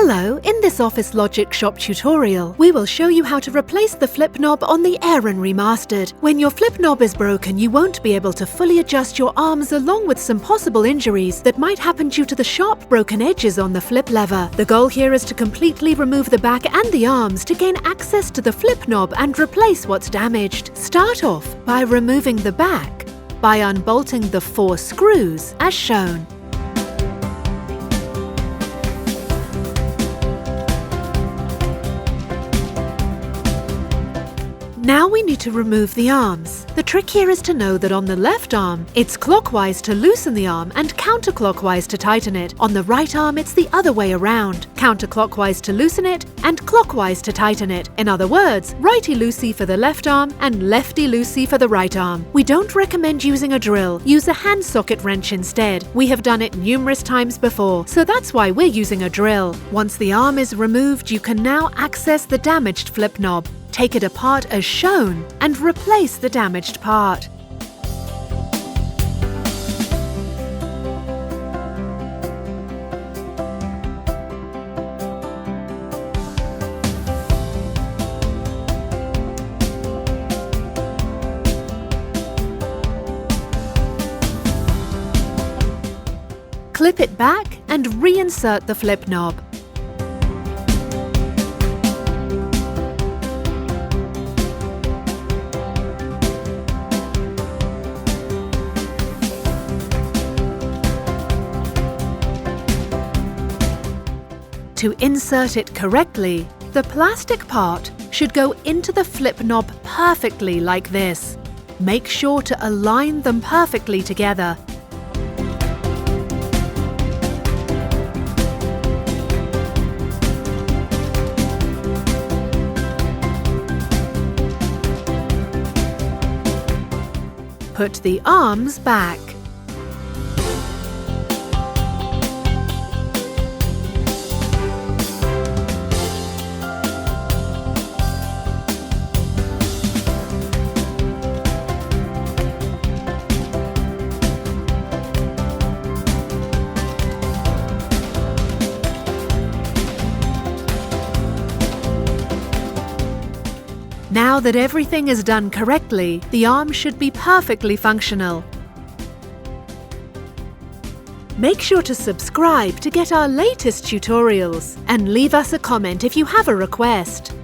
Hello, in this Office Logic Shop tutorial, we will show you how to replace the flip knob on the Aeron Remastered. When your flip knob is broken, you won't be able to fully adjust your arms along with some possible injuries that might happen due to the sharp broken edges on the flip lever. The goal here is to completely remove the back and the arms to gain access to the flip knob and replace what's damaged. Start off by removing the back by unbolting the 4 screws as shown. Now we need to remove the arms. The trick here is to know that on the left arm, it's clockwise to loosen the arm and counterclockwise to tighten it. On the right arm, it's the other way around. Counterclockwise to loosen it and clockwise to tighten it. In other words, righty-loosey for the left arm and lefty-loosey for the right arm. We don't recommend using a drill. Use a hand socket wrench instead. We have done it numerous times before, so that's why we're using a drill. Once the arm is removed, you can now access the damaged flip knob. Take it apart as shown and replace the damaged part. Clip it back and reinsert the flip knob. To insert it correctly, the plastic part should go into the flip knob perfectly like this. Make sure to align them perfectly together. Put the arms back. Now that everything is done correctly, the arm should be perfectly functional. Make sure to subscribe to get our latest tutorials and leave us a comment if you have a request.